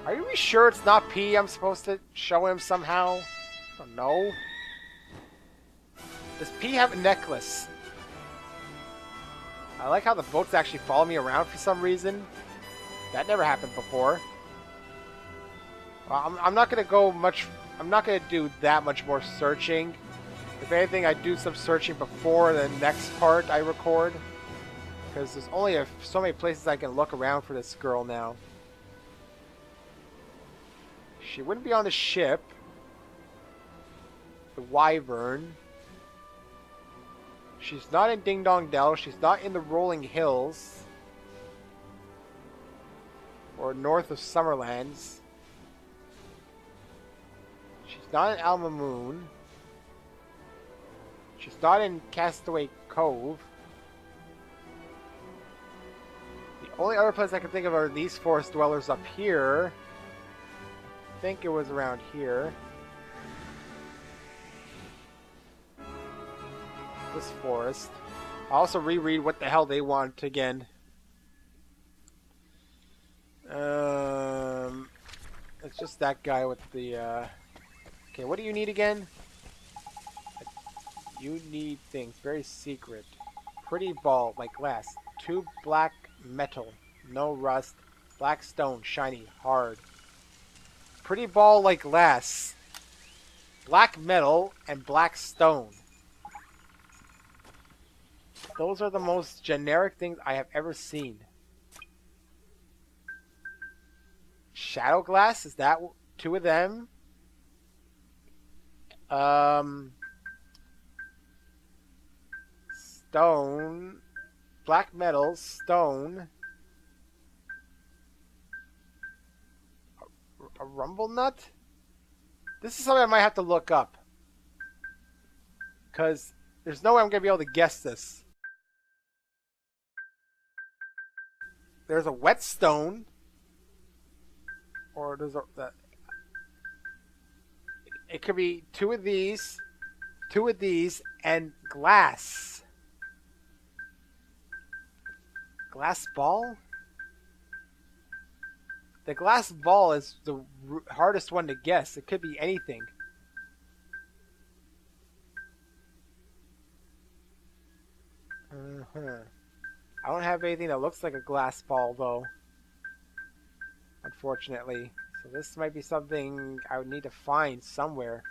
Are you really sure it's not P I'm supposed to show him somehow? I don't know. Does P have a necklace? I like how the boats actually follow me around for some reason. That never happened before. Well, I'm not going to go much... I'm not going to do that much more searching. If anything, I do some searching before the next part I record. Because there's only so many places I can look around for this girl now. She wouldn't be on the ship. The Wyvern. She's not in Ding Dong Dell. She's not in the Rolling Hills. Or north of Summerlands. She's not in Alma Moon. She's not in Castaway Cove. The only other place I can think of are these forest dwellers up here. I think it was around here. This forest. I'll also reread what the hell they want again. It's just that guy with the, Okay, what do you need again? You need things. Very secret. Pretty ball, like glass. 2 black metal. No rust. Black stone. Shiny. Hard. Pretty ball like glass. Black metal and black stone. Those are the most generic things I have ever seen. Shadow glass? Is that 2 of them? Stone. Black metal. Stone. A rumble nut? This is something I might have to look up. Because there's no way I'm going to be able to guess this. There's a whetstone. Or there's a... It could be 2 of these, 2 of these, and glass. Glass ball? The glass ball is the hardest one to guess. It could be anything. I don't have anything that looks like a glass ball, though. Unfortunately. So this might be something I would need to find somewhere.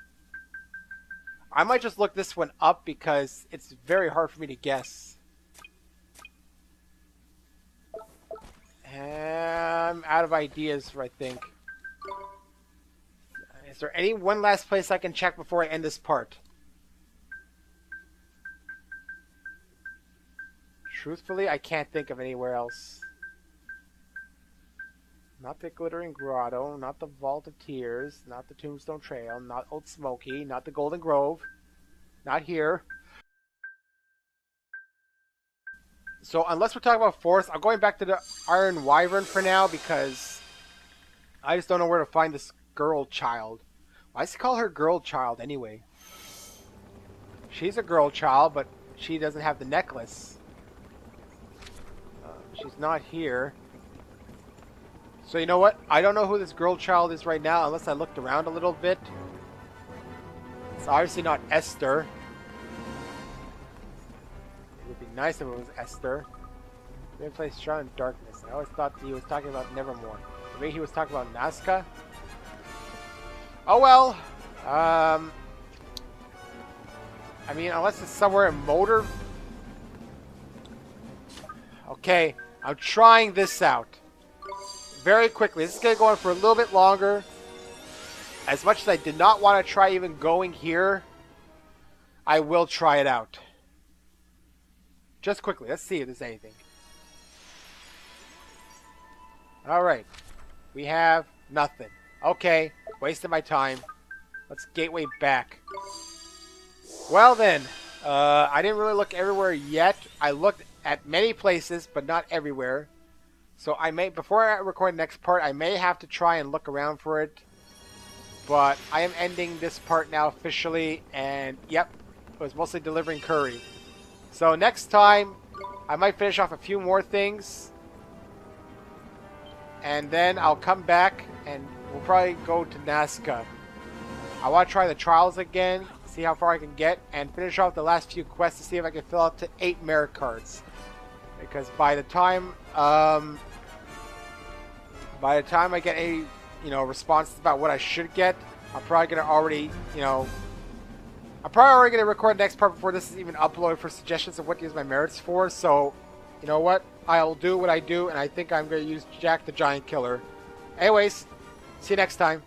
I might just look this one up because it's very hard for me to guess. I'm out of ideas, I think. Is there any one last place I can check before I end this part? Truthfully, I can't think of anywhere else. Not the Glittering Grotto, not the Vault of Tears, not the Tombstone Trail, not Old Smoky, not the Golden Grove, not here. So unless we're talking about forest, I'm going back to the Iron Wyvern for now because I just don't know where to find this girl child. Why does he call her girl child anyway? She's a girl child, but she doesn't have the necklace. She's not here. So you know what? I don't know who this girl child is right now unless I looked around a little bit. It's obviously not Esther. It would be nice if it was Esther. They play Shroud in Darkness. I always thought he was talking about Nevermore. Maybe he was talking about Nazca? Oh well. I mean, unless it's somewhere in Motor. Okay, I'm trying this out. Very quickly. This is going to go on for a little bit longer. As much as I did not want to try even going here, I will try it out. Just quickly. Let's see if there's anything. Alright. We have nothing. Okay. Wasted my time. Let's gateway back. Well then. I didn't really look everywhere yet. I looked at many places, but not everywhere. So I may, before I record the next part, I may have to try and look around for it. But I am ending this part now officially, and yep, it was mostly delivering curry. So next time, I might finish off a few more things. And then I'll come back, and we'll probably go to Nazca. I want to try the trials again, see how far I can get, and finish off the last few quests to see if I can fill out to 8 merit cards. Because by the time I get a responses about what I should get, I'm probably gonna already I'm probably already gonna record the next part before this is even uploaded for suggestions of what to use my merits for. So you know what, I'll do what I do, and I think I'm gonna use Jack the Giant Killer. Anyways, see you next time.